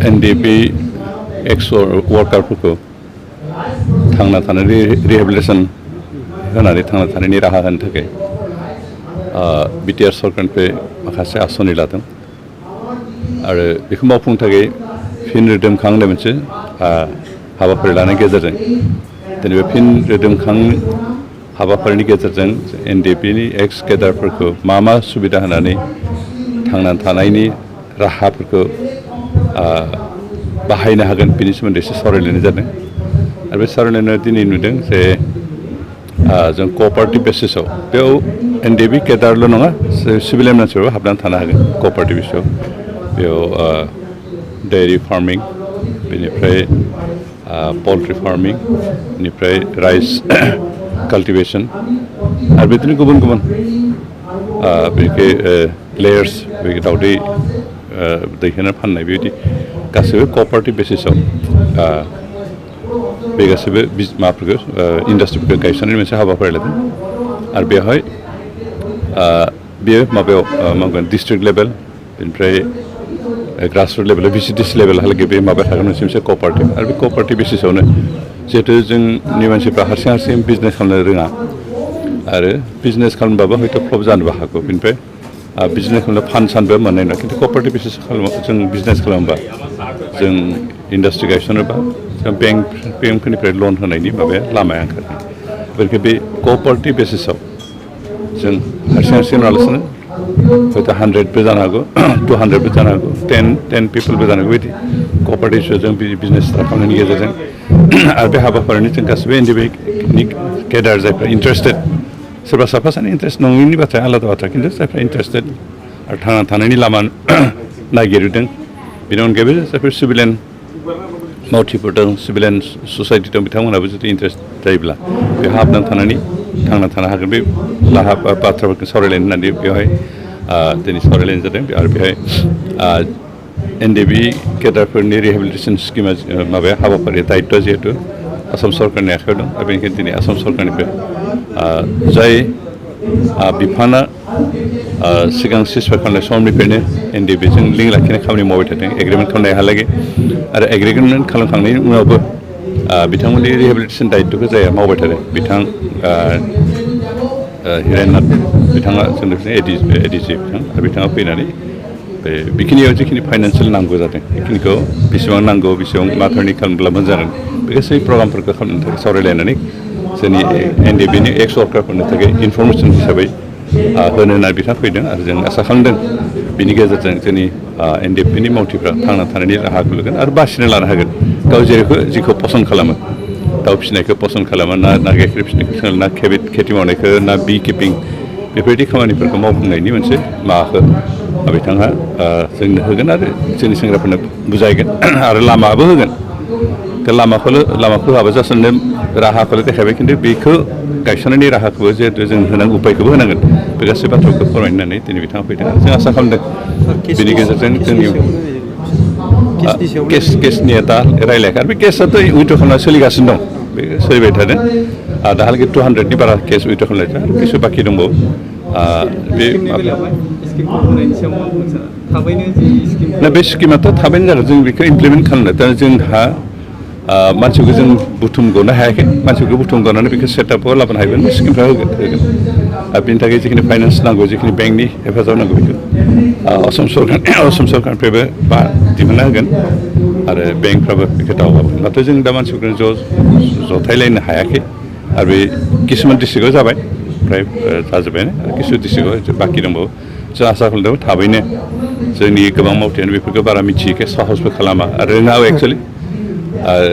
एनडिपि एक्स वर्कारफोरखौ थांना थानायनि रिहेबिलिटेसन होनानै थांना थानायनि राहा होनो थाखाय बिटिआर सरकारनिफ्राय माखासे आसनि लादों आरो बेखौ मावफुंनो थाखाय फिन रोदोमखां होननाय मोनसे हाबाफारि लानायनि गेजेरजों दिनै बे फिन रोदोमखां हाबाफारिनि गेजेरजों एनडिपिनि एक्स केडारफोरखौ मा सुबिदा होनानै थांना थानायनि राहाफोरखौ बाहायनो हागोन बेनि सोमोन्दै एसे सावरायलायनाय जादों आरो बे सावरायलायनायाव दिनै नुदों जे जों कअपारेटिभ बेसिसाव बेयाव एनडिपि केडारल' नङा सिभिलियन मानसिफ्राबो हाबनानै थानो हागोन कअपारेटिभ बेसिसाव बेयाव डेयरी फार्मिं बेनिफ्राय पल्ट्रि फार्मिं बेनिफ्राय राइस काल्टिभेसन आरो बिदिनो गुबुन गुबुन बेखि लेयार्स बे दावदै दैहोना फाननाय बेबायदि गासैबो कअपारेटिभ बेसिसाव बे गासैबो माबाफोरखौ इन्डास्ट्रिफोरखौ गायसननायनि मोनसे हाबाफारि लादों आरो बेवहाय बेयो माबायाव मावगोन डिस्ट्रिक्ट लेभेल बेनिफ्राय ग्रासरुट लेभेलाव भिसिडिसि लेभेलहालागै बे माबा थागोन मोनसे कअपारेटिभ आरो बे कअपारेटिभ बेसिसावनो जिहेतु जोंनि मानसिफ्रा हारसिं बिजनेस खालामनो रोङा आरो बिजनेस खालामबाबो हयथ' फ्लप जानोबो हागौ बेनिफ्राय बिजनेस खालामनो फान्ड सानबो मोननाय नङा खिन्थु कअपारेटिभ बेसिस जों बिजनेस खालामोबा जों इन्डास्ट्रि गायसनोबा जों बेंकफोरनिफ्राय लन होनायनि लामाया ओंखारो बेनिखायनो बे कअपारेटिभ बेसिसाव जों हारसिं होनालासिनो हयथ' 100बो जानो हागौ 200बो जानो हागौ 10 पिपलबो जानो हागौ बिदि कअपारेटिभसआव जों बिजनेस स्टार्ट खालामनायनि गेजेरजों आरो बे हाबाफारिनि जों गासैबो एनडिपिनि केडार जायफ्रा इन्टारेस्टेड सोरबा साफा सानै इन्टारेस्ट नङिनि बाथ्राया आलादा बाथ्रा खिन्थु जायफ्रा इन्टारेस्टेड आरो थांना थानायनि लामा नागिरदों बेनि अनगायैबो जायफोर सिभिलियन मावथिफोर दं सिभिलियन ससाइटि दं बिथांमोनहाबो जुदि इन्टारेस्ट जायोब्ला बेयाव हाबनानै थांना थानो हागोन बे बाथ्राफोरखौ सावरायलायनो होननानै बेवहाय दिनै सावरायलायनाय जादों आरो बेहाय एनडिपि केडारफोरनि रिहेबिलिटेसन स्किमा माबाया हाबाफारि दायित्वआ जिहेतु आसाम सरकारनि आखायाव दं आरो बेनिखायनो दिनै आसाम सरकारनिफ्राय जाय बिफाना सिगां सिसफाइ खालामनाय समनिफ्रायनो एनडिपिजों लिंक लाखिनाय खामानि मावबाय थादों एग्रिमेन्ट खालामनायहालागै आरो एग्रिमेन्ट खालामखांनायनि उनावबो बिथांमोननि रिहेबिलिटेसन दायित्वखौ जाया मावबाय थादों बिथां हिरेननाथ बिथाङा जोंनिफ्राय एडिजि बिथां आरो बिथाङा फैनानै बेखिनियाव जिखिनि फाइनान्सियेल नांगौ जादों बेखिनिखौ बेसेबां नांगौ बेसेबां माथारनि खालामब्ला मोजां जागोन बे गासै प्रग्रामफोरखौ खालामनो थाखाय सावरायलायनानै जोंनि एनडिपिनि एक्स वर्कारफोरनि थाखाय इनफरमेसन हिसाबै होनो होनना बिथाङा फैदों आरो जों आसा खालामदों बिनि गेजेरजों जोंनि एनडिपिनि मावथिफ्रा थांना थानायनि राहाखौ लागोन आरो बासिनो लानो हागोन गाव जिखौ पसन्द खालामो दाउ फिसिनायखौ पसन्द खालामो ना गाइखेर फिसिनायखौ ना खेथि मावनायखौ ना बि किपिं बेफोरबायदि खामानिफोरखौ मावफुंनायनि मोनसे माबाखौ बिथाङा जोंनो होगोन आरो जोंनि सेंग्राफोरनो बुजायगोन आरो लामाबो होगोन लामाखौ होआबा जासोनो राहाखौल' देखायबाय खिन्थु बेखौ गायसननायनि राहाखौबो जिहेतु जों होनांगौ उपायखौबो होनांगोन बे गासै बाथ्राखौ फोरमायनानै दिनै बिथाङा फैदों आरो जों आसा खालामदों बेनि गेजेरजों जोंनि केसनिया दा रायलायाखै आरो बे केसआथ' उइथ्र' खालामना सोलिगासिनो दं बे सोलिबाय थादों दाहालागै 200नि बारा केस उइथ्र' खालामनाय केस बाखि दंबावो बे स्किमाथ' थाबैनो जागोन जों बेखौ इमप्लिमेन्ट खालामनो दा जोंहा मानसिखौ जों बुथुमग'नो हायाखै मानसिखौ बुथुमग'नानै बेखौ सेटआपआव लाबोनो हायोमोन बे स्किमफ्रा होगोन आरो बेनि थाखाय जिखिनि फाइनान्स नांगौ जिखिनि बेंकनि हेफाजाब नांगौ बेखौ असम सरकारनिफ्रायबो दिहुनना होगोन आरो बेंकफ्राबो बेखौ दावगागोन नाथाय जों दा मानसिफोरखौ जथायलायनो हायाखै आरो बे किसुमान डिस्ट्रिक्टआव जाबाय ओमफ्राय जाजोब्बायानो आरो किसु डिस्ट्रिक्टआव बाखि दंबावो जों आसा खालामदों थाबैनो जोंनि गोबां मावथियानो बेफोरखौ बारा मिथियैखाय साहसबो खालामा आरो रोङाबो एक्सुवेलि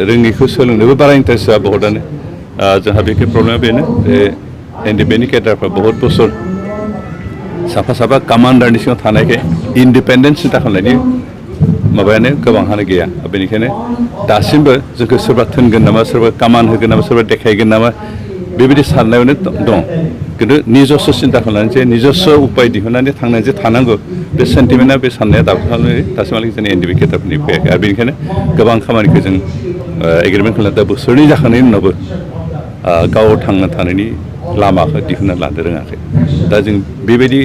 रोङिखौ सोलोंनोबो बारा इन्टारेस्ट जाया बहुतआनो जोंहा बेखि प्रब्लेमा बेनो जे एनडिपिनि केडारफ्रा बहुत बोसोर साफा कामान्डारनि सिङाव थानायखाय इन्डिपेन्डेन्ट सिन्था खालामनायनि माबायानो गोबांहानो गैया बेनिखायनो दासिमबो जोंखौ सोरबा थोनगोन नामा सोरबा कामान होगोन नामा सोरबा देखायगोन नामा बेबायदि साननायावनो दं खिन्थु निजस्व सिन्था खालामनानै जे निजस्व उपाय दिहुननानै थांनाय जे थानांगौ बे सेन्टिमेन्टआ बे साननाया दासिमहालागै जोंनि एनडिपि केडारफोरनि फैयाखै आरो बेनिखायनो गोबां खामानिखौ जों एग्रिमेन्ट खालामनानै दा बोसोरनै जाखांनायनि उनावबो गाव थांना थानायनि लामाखौ दिहुनना लानो रोङाखै दा जों बेबायदि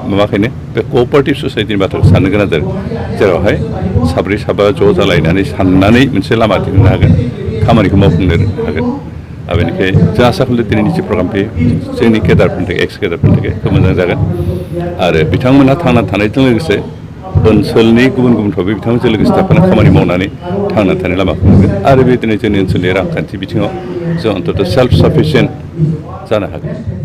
माबाखायनो बे कअपारेटिभ ससाइटिनि बाथ्राखौ साननो गोनां जादों जेरावहाय साब्रै साबा ज' जालायनानै साननानै मोनसे लामा दिहुननो हागोन खामानिखौ मावफुंनो हागोन बेनिखाय जों आसा खालामदों दिनैनि जि प्रग्राम बे जोंनि केडारफोरनि थाखाय एक्स केडारफोरनि थाखाय खोब मोजां जागोन आरो बिथांमोनहा थांना थानायजों लोगोसे ओनसोलनि गुबुन गुबुनफ्रावबो बिथांमोनजों लोगोसे थाफाना खामानि मावनानै थांना थानाय लामाखौ मोनगोन आरो बेदिनो जोंनि ओनसोलनि रांखान्थि बिथिङाव जों अन्तत सेल्फ साफिसियेन्ट जानो हागोन